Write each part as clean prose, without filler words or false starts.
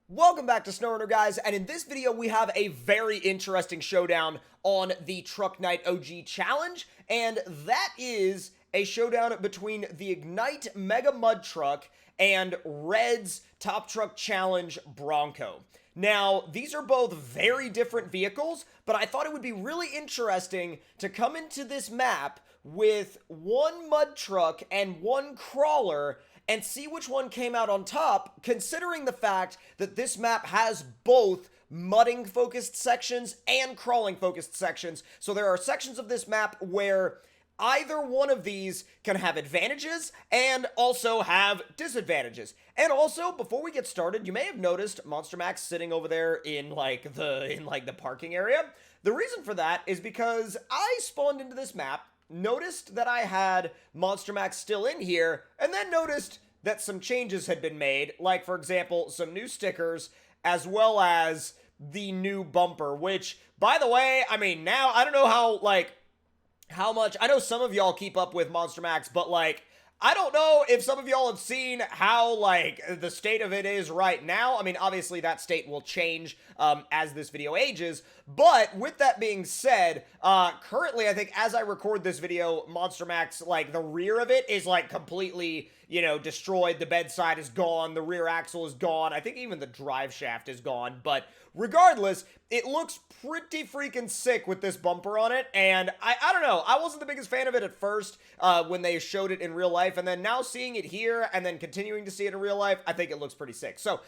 Welcome back to SnowRunner, guys, and in this video we have a very interesting showdown on the Truck Night OG Challenge, and that is a showdown between the Ignite Mega Mud Truck and Red's Top Truck Challenge Bronco. Now, these are both very different vehicles, but I thought it would be really interesting to come into this map with one mud truck and one crawler and see which one came out on top, considering the fact that this map has both mudding focused sections and crawling focused sections. So there are sections of this map where either one of these can have advantages and also have disadvantages. And also, before we get started, you may have noticed Monster Max sitting over there in the parking area. The reason for that is because I spawned into this map, noticed that I had Monster Max still in here, and then noticed that some changes had been made, like, for example, some new stickers, as well as the new bumper, which, by the way, I mean, now, I don't know how much, I know some of y'all keep up with Monster Max, but, I don't know if some of y'all have seen how, the state of it is right now. I mean, obviously, that state will change as this video ages. But with that being said, currently, I think as I record this video, Monster Max, the rear of it is, completely, destroyed. The bedside is gone. The rear axle is gone. I think even the drive shaft is gone. But regardless, it looks pretty freaking sick with this bumper on it, and I don't know, I wasn't the biggest fan of it at first when they showed it in real life, and then now seeing it here and then continuing to see it in real life, I think it looks pretty sick. So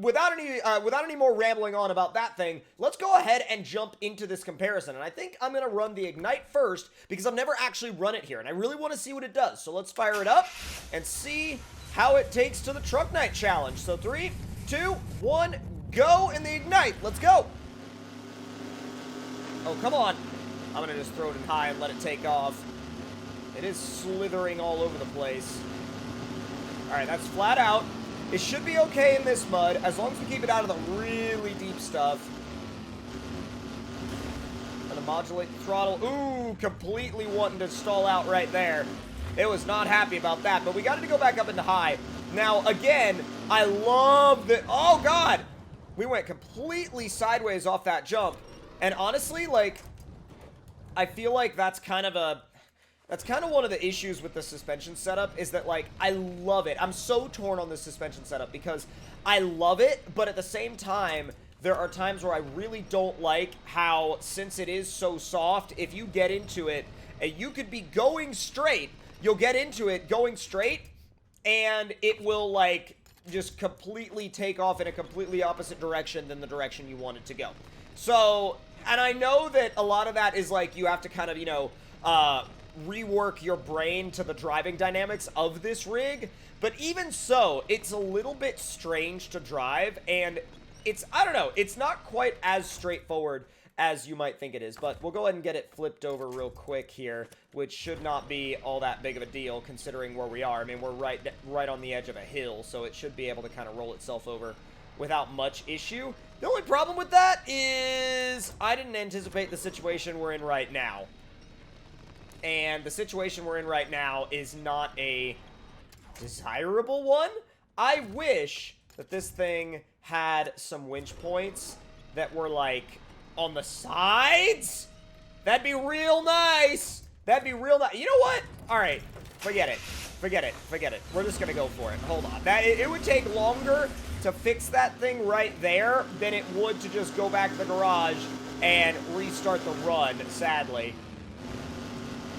without any more rambling on about that thing, let's go ahead and jump into this comparison. And I think I'm gonna run the Ignite first because I've never actually run it here, and I really want to see what it does. So let's fire it up and see how it takes to the Truck Night Challenge. So 3, 2, 1, go in the Ignite. Let's go. Oh, come on. I'm gonna just throw it in high and let it take off. It is slithering all over the place. Alright, that's flat out. It should be okay in this mud, as long as we keep it out of the really deep stuff. Gonna modulate the throttle. Ooh, completely wanting to stall out right there. It was not happy about that, but we got it to go back up into high. Now, again, I love that. Oh, God! We went completely sideways off that jump. And honestly, I feel like that's kind of one of the issues with the suspension setup, is that, I love it. I'm so torn on this suspension setup because I love it, but at the same time, there are times where I really don't like how, since it is so soft, if you get into it, you could be going straight, you'll get into it going straight, and it will, just completely take off in a completely opposite direction than the direction you want it to go. So, and I know that a lot of that is, you have to kind of, rework your brain to the driving dynamics of this rig, but even so, it's a little bit strange to drive, and I don't know, it's not quite as straightforward as you might think it is, but we'll go ahead and get it flipped over real quick here, which should not be all that big of a deal considering where we are. I mean, we're right on the edge of a hill, so it should be able to kind of roll itself over without much issue. The only problem with that is I didn't anticipate the situation we're in right now. And the situation we're in right now is not a desirable one. I wish that this thing had some winch points that were, on the sides. That'd be real nice. That'd be real nice. You know what? All right, forget it. Forget it. Forget it. We're just gonna go for it. Hold on. It would take longer to fix that thing right there than it would to just go back to the garage and restart the run, sadly.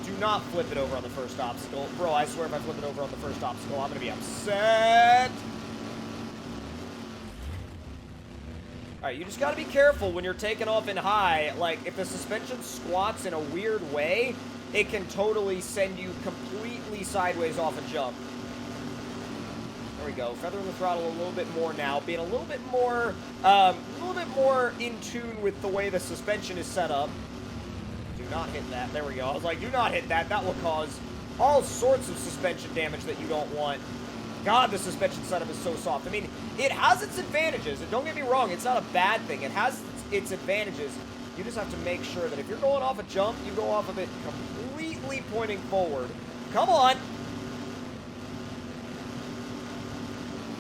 Do not flip it over on the first obstacle. Bro, I swear if I flip it over on the first obstacle, I'm gonna be upset. Alright, you just gotta be careful when you're taking off in high. If the suspension squats in a weird way, it can totally send you completely sideways off a jump. There we go. Feathering the throttle a little bit more now, being a little bit more in tune with the way the suspension is set up. Do not hit that. There we go. I was like, do not hit that. That will cause all sorts of suspension damage that you don't want. God, the suspension setup is so soft. I mean, it has its advantages, and don't get me wrong, it's not a bad thing. It has its advantages. You just have to make sure that if you're going off a jump, you go off of it completely pointing forward. Come on!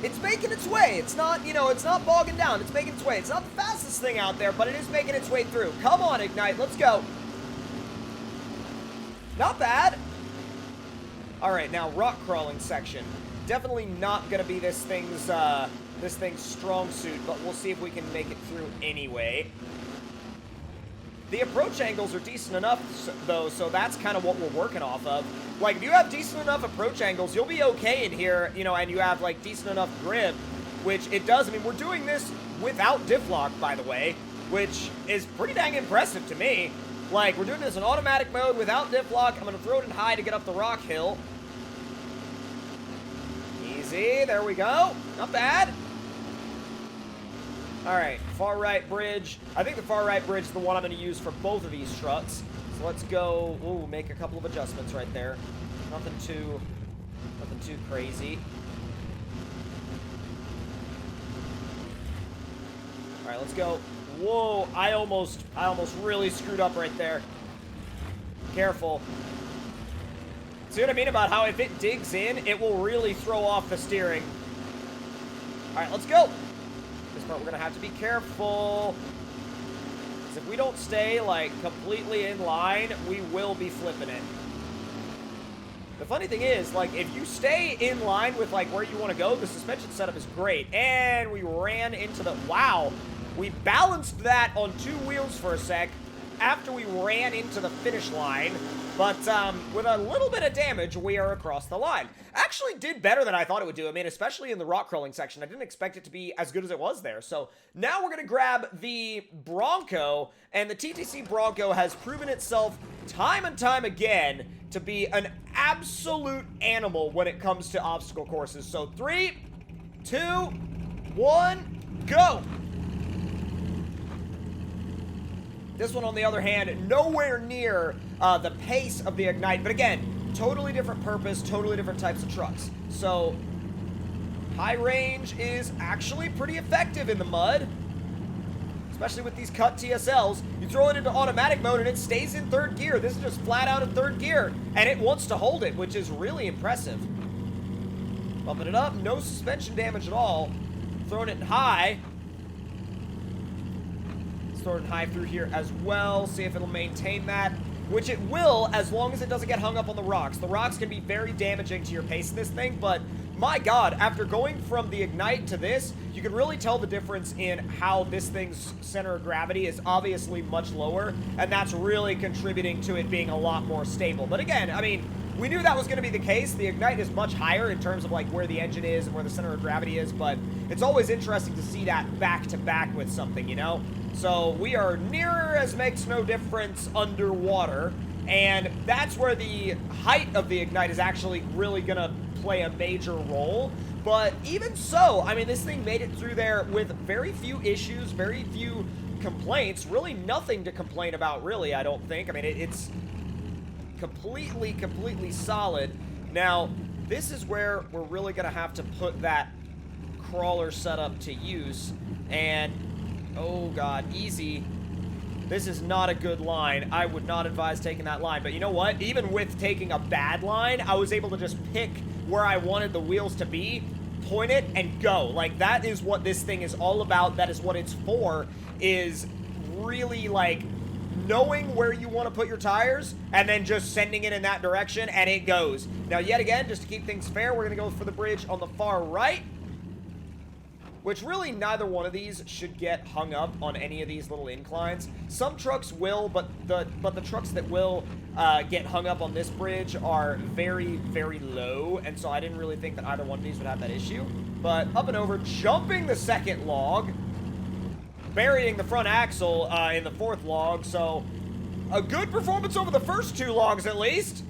it's making its way. It's not, you know, it's not bogging down. It's making its way. It's not the fastest thing out there, but it is making its way through. Come on, Ignite. Let's go. Not bad. All right, now rock crawling section. Definitely not going to be this thing's strong suit, but we'll see if we can make it through anyway. The approach angles are decent enough, though, so that's kind of what we're working off of. Like, if you have decent enough approach angles, you'll be okay in here, you know, and you have, like, decent enough grip, which it does. I mean, we're doing this without diff lock, by the way, which is pretty dang impressive to me. Like, we're doing this in automatic mode without diff lock. I'm going to throw it in high to get up the rock hill. Easy. There we go. Not bad. All right, far right bridge. I think the far right bridge is the one I'm going to use for both of these trucks. So let's go, ooh, make a couple of adjustments right there. Nothing too crazy. All right, let's go. Whoa, I almost really screwed up right there. Careful. See what I mean about how if it digs in, it will really throw off the steering. All right, let's go. This part we're gonna have to be careful. Because if we don't stay, like, completely in line, we will be flipping it. The funny thing is, like, if you stay in line with, like, where you want to go, the suspension setup is great. And we ran into the... Wow. We balanced that on two wheels for a sec after we ran into the finish line. But with a little bit of damage, we are across the line. Actually did better than I thought it would do. I mean, especially in the rock crawling section. I didn't expect it to be as good as it was there. So now we're going to grab the Bronco. And the TTC Bronco has proven itself time and time again to be an absolute animal when it comes to obstacle courses. So 3, 2, 1, go! This one, on the other hand, nowhere near the pace of the Ignite. But again, totally different purpose, totally different types of trucks. So, high range is actually pretty effective in the mud. Especially with these cut TSLs. You throw it into automatic mode and it stays in third gear. This is just flat out in third gear. And it wants to hold it, which is really impressive. Bumping it up, no suspension damage at all. Throwing it in high. Throw it high through here as well. See if it'll maintain that, which it will as long as it doesn't get hung up on the rocks. The rocks can be very damaging to your pace in this thing, but my God, after going from the Ignite to this, you can really tell the difference in how this thing's center of gravity is obviously much lower, and that's really contributing to it being a lot more stable. But again, I mean, we knew that was going to be the case. The Ignite is much higher in terms of like where the engine is and where the center of gravity is, but it's always interesting to see that back to back with something, you know? So we are nearer as makes no difference underwater, and that's where the height of the Ignite is actually really going to play a major role. But even so, I mean, this thing made it through there with very few issues, very few complaints, really nothing to complain about, really, I don't think. I mean, it's completely solid. Now, this is where we're really going to have to put that crawler setup to use, and oh God, easy. This is not a good line. I would not advise taking that line, but you know what? Even with taking a bad line, I was able to just pick where I wanted the wheels to be, point it, and go. Like, that is what this thing is all about. That is what it's for, is really, like, knowing where you want to put your tires and then just sending it in that direction, and it goes. Now, yet again, just to keep things fair, we're going to go for the bridge on the far right, which really neither one of these should get hung up on any of these little inclines. Some trucks will, but the trucks that will get hung up on this bridge are very low, and so I didn't really think that either one of these would have that issue. But up and over, jumping the second log, burying the front axle in the fourth log, so a good performance over the first two logs at least.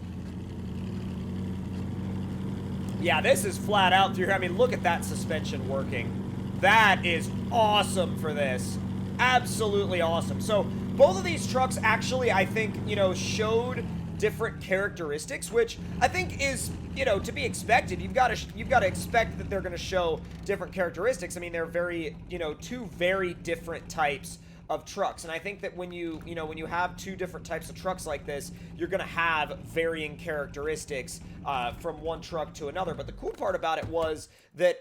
Yeah, this is flat out through here. I mean, look at that suspension working. That is awesome for this. Absolutely awesome. So both of these trucks actually, I think, you know, showed different characteristics, which I think is, you know, to be expected. You've got to expect that they're going to show different characteristics. I mean, they're very, you know, two very different types of trucks, and I think that when you have two different types of trucks like this, you're going to have varying characteristics from one truck to another. But the cool part about it was that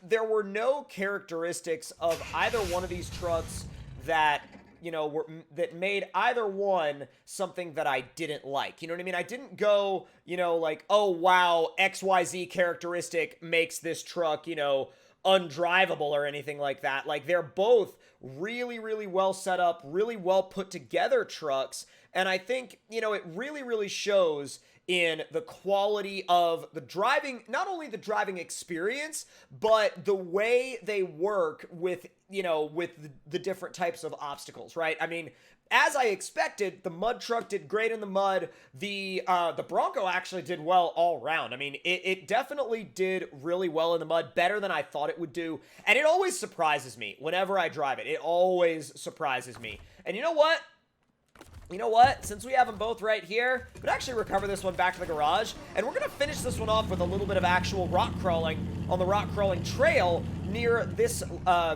there were no characteristics of either one of these trucks that, you know, that made either one something that I didn't like. You know what I mean? I didn't go, you know, like, oh, wow, XYZ characteristic makes this truck, you know, undrivable or anything like that. Like, they're both really, really well set up, really well put together trucks. And I think, you know, it really, really shows in the quality of the driving, not only the driving experience, but the way they work with, you know, with the different types of obstacles, right? I mean, as I expected, the mud truck did great in the mud. The Bronco actually did well all around. I mean, it definitely did really well in the mud, better than I thought it would do. And it always surprises me whenever I drive it. It always surprises me. And you know what? You know what? Since we have them both right here, we could actually recover this one back to the garage, and we're going to finish this one off with a little bit of actual rock crawling on the rock crawling trail near this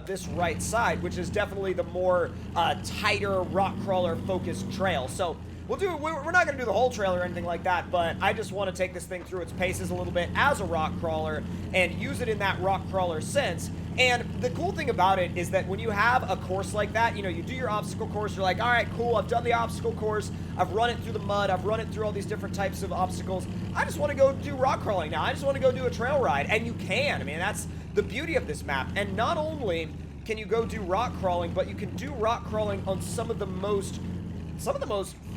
this right side, which is definitely the more tighter rock crawler focused trail. So we're not going to do the whole trail or anything like that, but I just want to take this thing through its paces a little bit as a rock crawler and use it in that rock crawler sense. And the cool thing about it is that when you have a course like that, you know, you do your obstacle course, you're like, all right, cool, I've done the obstacle course, I've run it through the mud, I've run it through all these different types of obstacles, I just want to go do rock crawling now, I just want to go do a trail ride, and you can. I mean, that's the beauty of this map. And not only can you go do rock crawling, but you can do rock crawling on some of the most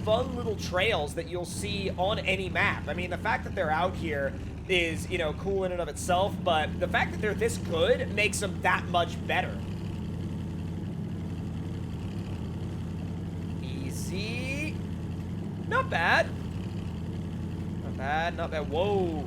fun little trails that you'll see on any map. I mean, the fact that they're out here is, you know, cool in and of itself, but the fact that they're this good makes them that much better. Easy. Not bad. Not bad, not bad. Whoa.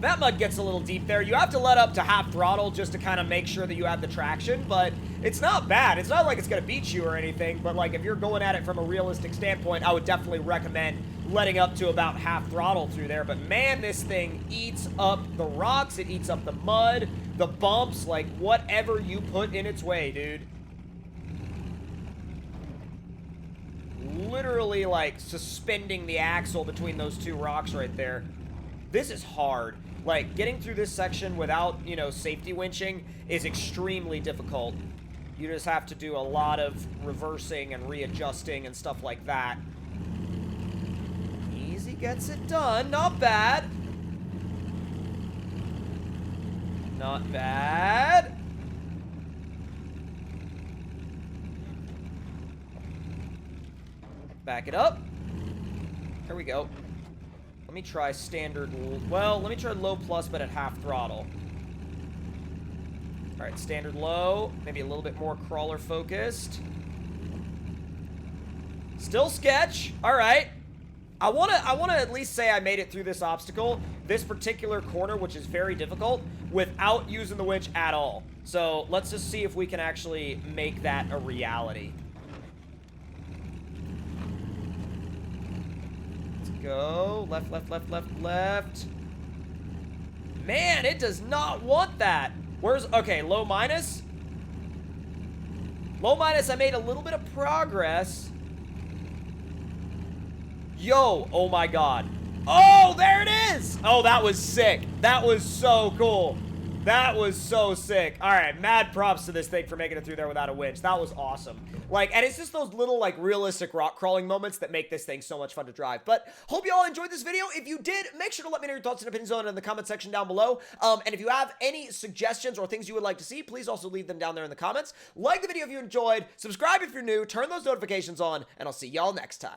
That mud gets a little deep there. You have to let up to half throttle just to kind of make sure that you have the traction, but it's not bad. It's not like it's going to beat you or anything, but like if you're going at it from a realistic standpoint, I would definitely recommend letting up to about half throttle through there. But man, this thing eats up the rocks, it eats up the mud, the bumps, like whatever you put in its way, dude. Literally like suspending the axle between those two rocks right there. This is hard. Like, getting through this section without, you know, safety winching is extremely difficult. You just have to do a lot of reversing and readjusting and stuff like that. Easy gets it done. Not bad. Not bad. Back it up. Here we go. Let me try standard, well, let me try low plus, but at half throttle. All right, standard low, maybe a little bit more crawler focused. Still sketch. All right. I want to at least say I made it through this obstacle, this particular corner, which is very difficult, without using the winch at all. So let's just see if we can actually make that a reality. Go. Left, left, left, left, left. Man, it does not want that. Where's, okay, low minus. Low minus, I made a little bit of progress. Yo, oh my God. Oh, there it is. Oh, that was sick. That was so cool. That was so sick. All right, mad props to this thing for making it through there without a winch. That was awesome. Like, and it's just those little, like, realistic rock crawling moments that make this thing so much fun to drive. But hope you all enjoyed this video. If you did, make sure to let me know your thoughts and opinions on it in the comment section down below. And if you have any suggestions or things you would like to see, please also leave them down there in the comments. Like the video if you enjoyed, subscribe if you're new, turn those notifications on, and I'll see y'all next time.